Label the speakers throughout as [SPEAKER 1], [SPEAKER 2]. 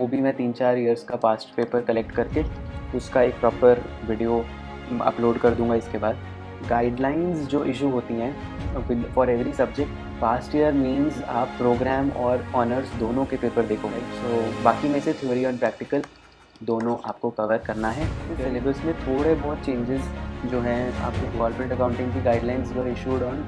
[SPEAKER 1] वो भी मैं 3-4 ईयर्स का पास्ट पेपर कलेक्ट करके उसका एक प्रॉपर वीडियो अपलोड कर दूंगा। इसके बाद गाइडलाइंस जो इशू होती हैं for every subject, past year means आप प्रोग्राम और ऑनर्स दोनों के पेपर देखोगे। सो बाकी में से थ्योरी और प्रैक्टिकल दोनों आपको कवर करना है। सिलेबस में थोड़े बहुत चेंजेस जो हैं, आपको कॉर्पोरेट अकाउंटिंग की guidelines were issued on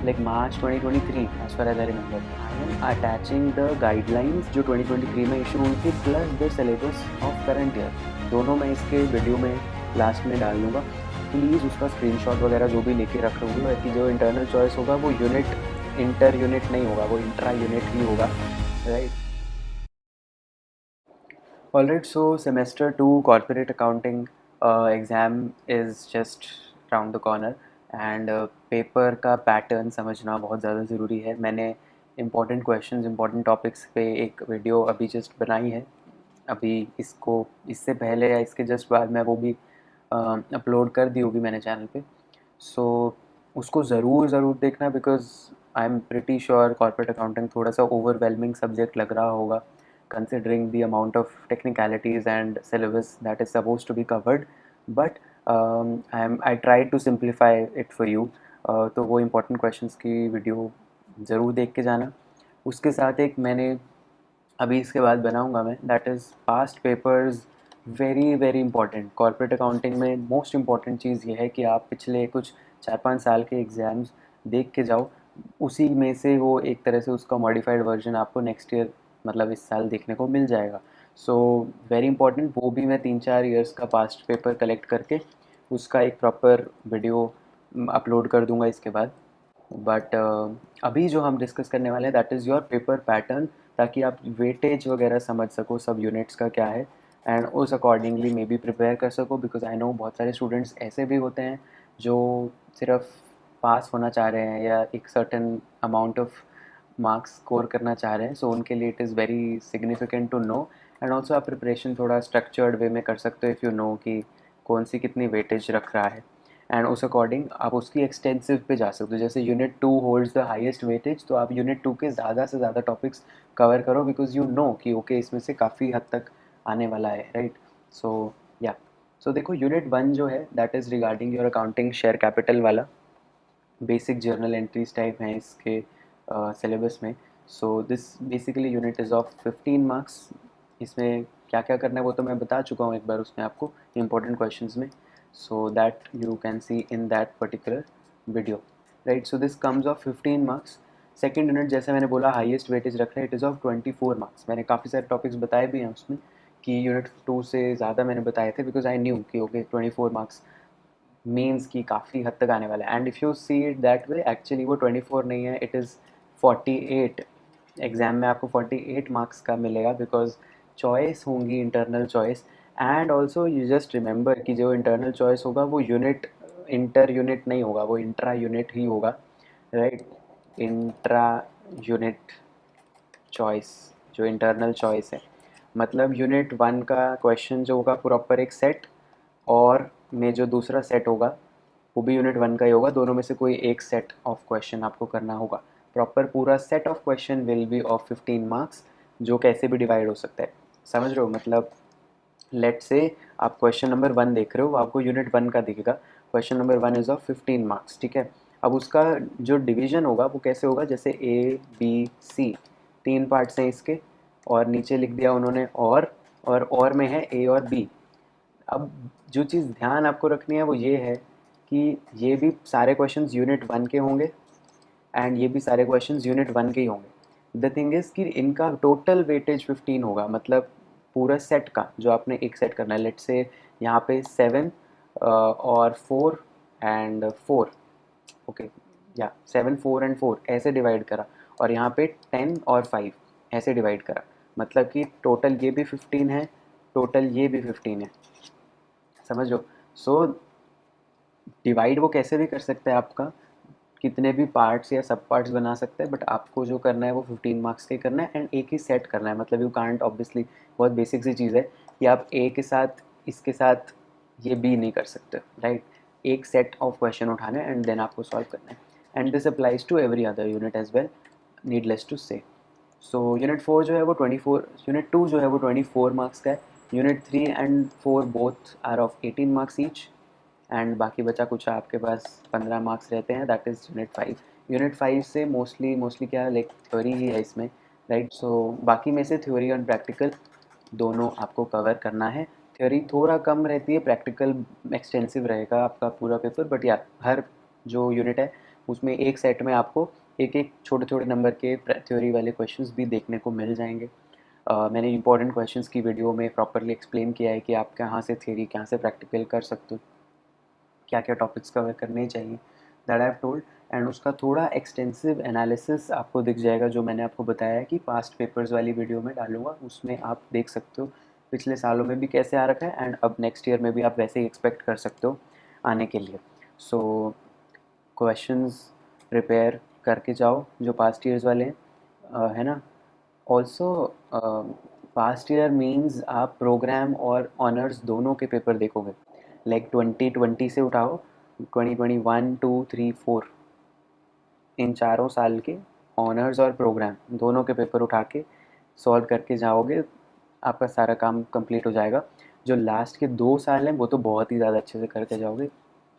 [SPEAKER 1] like March 2023 as far as I remember. I am attaching the guidelines जो 2023 में इशू हुई थी plus the syllabus of current year, दोनों मैं इसके वीडियो में लास्ट में डाल दूँगा। प्लीज़ उसका स्क्रीनशॉट वगैरह जो भी लेके रख लूँगा कि जो इंटरनल चॉइस होगा वो यूनिट इंटर यूनिट नहीं होगा, वो इंट्रा यूनिट ही होगा, right. Alright, so semester 2 corporate accounting exam is just round the corner and paper का पैटर्न समझना बहुत ज़्यादा ज़रूरी है। मैंने इम्पॉर्टेंट क्वेश्चंस इम्पॉर्टेंट टॉपिक्स पे एक वीडियो अभी जस्ट बनाई है। अभी इसको इससे पहले या इसके जस्ट बाद मैं वो भी अपलोड कर दी होगी मैंने चैनल पे। सो उसको ज़रूर देखना because I am pretty sure corporate accounting थोड़ा सा ओवरवेलमिंग सब्जेक्ट लग रहा होगा considering the amount of technicalities and syllabus that is supposed to be covered, but I tried to simplify it for you। तो वो important questions की video ज़रूर देख के जाना। उसके साथ एक मैंने अभी इसके बाद बनाऊंगा मैं, that is past papers, very important. Corporate accounting में मोस्ट इम्पॉर्टेंट चीज़ ये है कि आप पिछले कुछ 4-5 साल के एग्ज़ाम्स देख के जाओ, उसी में से वो एक तरह से उसका मॉडिफाइड वर्जन आपको नेक्स्ट ईयर मतलब इस साल देखने को मिल जाएगा। सो वेरी इंपॉर्टेंट, वो भी मैं 3-4 ईयर्स का पास्ट पेपर कलेक्ट करके उसका एक प्रॉपर वीडियो अपलोड कर दूंगा इसके बाद। बट अभी जो हम डिस्कस करने वाले हैं that is your paper pattern, ताकि आप वेटेज वगैरह समझ सको सब यूनिट्स का क्या है एंड उस अकॉर्डिंगली मे बी प्रिपेयर कर सको। बिकॉज आई नो बहुत सारे स्टूडेंट्स ऐसे भी होते हैं जो सिर्फ पास होना चाह रहे हैं या एक certain amount of marks score करना चाह रहे हैं। सो उनके लिए it is very significant to know and also आप प्रिपरेशन थोड़ा स्ट्रक्चर्ड वे में कर सकते हो इफ़ यू नो कि कौन सी कितनी वेटेज रख रहा है एंड उस अकॉर्डिंग आप उसकी एक्सटेंसिव पे जा सकते हो। जैसे unit 2 holds the highest weightage, तो आप यूनिट 2 के ज़्यादा से ज़्यादा टॉपिक्स कवर करो बिकॉज यू नो कि ओके इसमें से काफ़ी हद तक आने वाला है, राइट। सो या सो देखो, यूनिट 1 जो है that is regarding your accounting share capital वाला, बेसिक जर्नल एंट्रीज टाइप हैं इसके सिलेबस में। So this basically unit is of 15 marks. इसमें क्या क्या करना है वो तो मैं बता चुका हूँ एक बार उसमें आपको इंपॉर्टेंट क्वेश्चंस में, so that you can see in that particular video, right। so this comes of 15 marks। Second unit जैसे मैंने बोला हाईएस्ट वेटेज रख रहे हैं, इट इज़ ऑफ 24 मार्क्स। मैंने काफ़ी सारे टॉपिक्स बताए भी हैं उसमें कि यूनिट 2 से ज़्यादा मैंने बताए थे बिकॉज आई न्यू कि ओके 24 मार्क्स मीन्स की काफ़ी हद तक आने वाला है। And if you see it that way actually वो 24 नहीं है, इट इज़ 48। एग्ज़ाम में आपको 48 मार्क्स का मिलेगा बिकॉज चॉइस होंगी internal choice and also you just remember कि जो इंटरनल चॉइस होगा वो यूनिट इंटर यूनिट नहीं होगा, वो इंट्रा यूनिट ही होगा, राइट। इंट्रा यूनिट चॉइस, जो इंटरनल चॉइस है मतलब यूनिट 1 का क्वेश्चन जो होगा प्रॉपर एक सेट और में जो दूसरा सेट होगा वो भी यूनिट 1 का ही होगा। दोनों में से कोई एक सेट ऑफ क्वेश्चन आपको करना होगा। प्रॉपर पूरा set of question will be of 15 marks, जो कैसे भी डिवाइड हो सकता है। समझ रहे हो मतलब, लेट से आप क्वेश्चन नंबर 1 देख रहे हो, आपको यूनिट 1 का दिखेगा, question number 1 is of 15 marks, ठीक है। अब उसका जो डिवीजन होगा वो कैसे होगा, जैसे ए बी सी 3 पार्ट्स हैं इसके और नीचे लिख दिया उन्होंने और में है ए और बी। अब जो चीज़ ध्यान आपको रखनी है वो ये है कि ये भी सारे क्वेश्चंस यूनिट 1 के होंगे एंड ये भी सारे क्वेश्चंस यूनिट 1 के ही होंगे। द थिंग इज़ कि इनका टोटल वेटेज 15 होगा, मतलब पूरा सेट का जो आपने एक सेट करना है। लेट से यहाँ पे 7 और 4 एंड 4, ओके या 7 4 एंड 4 ऐसे डिवाइड करा और यहाँ पे 10 और 5 ऐसे डिवाइड करा, मतलब कि टोटल ये भी 15 है, टोटल ये भी 15 है, समझ लो। सो डिवाइड वो कैसे भी कर सकते हैं, आपका कितने भी पार्ट्स या सब पार्ट्स बना सकते हैं, बट आपको जो करना है वो 15 मार्क्स के करना है एंड एक ही सेट करना है। मतलब यू कांट ऑब्वियसली, बहुत बेसिक सी चीज़ है कि आप ए के साथ इसके साथ ये बी नहीं कर सकते, राइट। एक सेट ऑफ क्वेश्चन उठाना है एंड देन आपको सॉल्व करना है and this applies to every other unit as well, needless to say. So unit 4 जो है वो 24, यूनिट 2 जो है वो 24 मार्क्स का है। Unit 3 and 4 both are of 18 marks each, and बाकी बचा कुछ आपके पास 15 मार्क्स रहते हैं, दैट इज़ यूनिट 5। यूनिट 5 से मोस्टली क्या लाइक थ्योरी ही है इसमें, राइट। सो बाकी में से थ्योरी और प्रैक्टिकल दोनों आपको कवर करना है। थ्योरी थोड़ा कम रहती है, प्रैक्टिकल एक्सटेंसिव रहेगा आपका पूरा पेपर, बट या हर जो यूनिट है उसमें एक सेट में आपको एक एक छोटे छोटे नंबर के थ्योरी वाले क्वेश्चंस भी देखने को मिल जाएंगे। मैंने इंपॉर्टेंट क्वेश्चंस की वीडियो में प्रॉपरली एक्सप्लेन किया है कि आप कहाँ से थ्योरी कहाँ से प्रैक्टिकल कर सकते हो, क्या क्या टॉपिक्स कवर करने चाहिए, that I have told. And उसका थोड़ा एक्सटेंसिव एनालिसिस आपको दिख जाएगा, जो मैंने आपको बताया है कि पास्ट पेपर्स वाली वीडियो में डालूंगा, उसमें आप देख सकते हो पिछले सालों में भी कैसे आ रखा है, एंड अब नेक्स्ट ईयर में भी आप वैसे ही एक्सपेक्ट कर सकते हो आने के लिए। सो क्वेश्चंस प्रिपेयर करके जाओ जो पास्ट ईयर्स वाले हैं, है ना। ऑल्सो पास्ट ईयर मीन्स आप प्रोग्राम और ऑनर्स दोनों के पेपर देखोगे, लाइक 2020 से उठाओ, 2021 2 3 4 इन चारों साल के ऑनर्स और प्रोग्राम दोनों के पेपर उठा के सॉल्व करके जाओगे, आपका सारा काम कंप्लीट हो जाएगा। जो लास्ट के 2 साल हैं वो तो बहुत ही ज़्यादा अच्छे से करके जाओगे।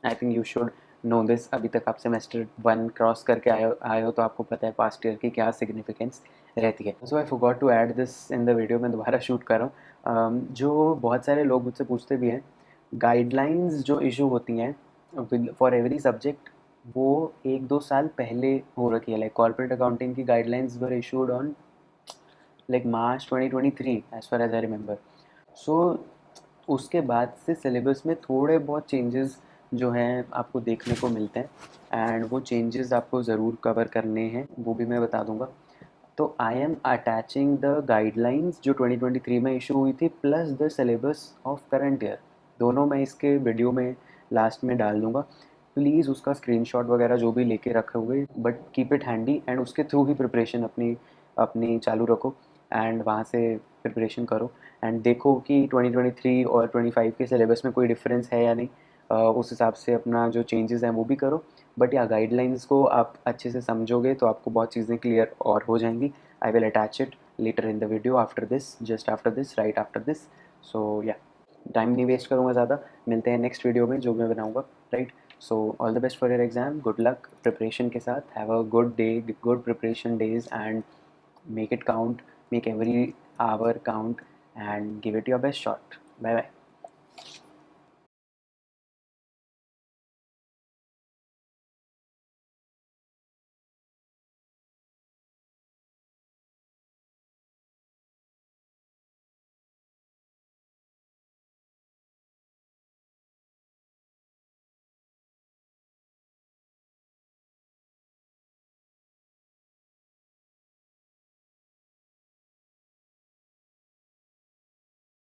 [SPEAKER 1] I think you should know this, अभी तक आप सेमेस्टर 1 क्रॉस करके आए हो तो आपको पता है पास्ट ईयर की क्या सिग्निफिकेंस रहती है। So I forgot to add this in the video, मैं दोबारा शूट कर रहा हूँ। जो बहुत सारे लोग मुझसे पूछते भी हैं, गाइडलाइंस जो इशू होती हैं फॉर एवरी सब्जेक्ट, वो 1-2 साल पहले हो रखी है। लाइक कॉर्पोरेट अकाउंटिंग की guidelines were issued on like March 2023 as far as I remember. So उसके बाद से सिलेबस में थोड़े बहुत चेंजेस जो हैं आपको देखने को मिलते हैं, एंड वो चेंजेस आपको ज़रूर कवर करने हैं, वो भी मैं बता दूंगा। तो I am attaching the guidelines जो 2023 में इशू हुई थी plus the syllabus of current year, दोनों मैं इसके वीडियो में लास्ट में डाल दूंगा। प्लीज़ उसका स्क्रीनशॉट वगैरह जो भी लेके रखे हुए, but keep it handy, and उसके थ्रू ही प्रिपरेशन अपनी अपनी चालू रखो, एंड वहाँ से प्रिपरेशन करो, एंड देखो कि 2023 और 25 के सिलेबस में कोई डिफरेंस है या नहीं। उस हिसाब से अपना जो चेंजेस हैं वो भी करो, बट या गाइडलाइंस को आप अच्छे से समझोगे तो आपको बहुत चीज़ें क्लियर और हो जाएंगी। I will attach it later in the video after this, just after this, right after this. So या टाइम नहीं वेस्ट करूँगा ज़्यादा, मिलते हैं नेक्स्ट वीडियो में जो मैं बनाऊँगा, right. So all the best for your exam, good luck preparation के साथ, have a good day, good preparation days, and make it count, make every hour count, and give it your best shot. Bye bye.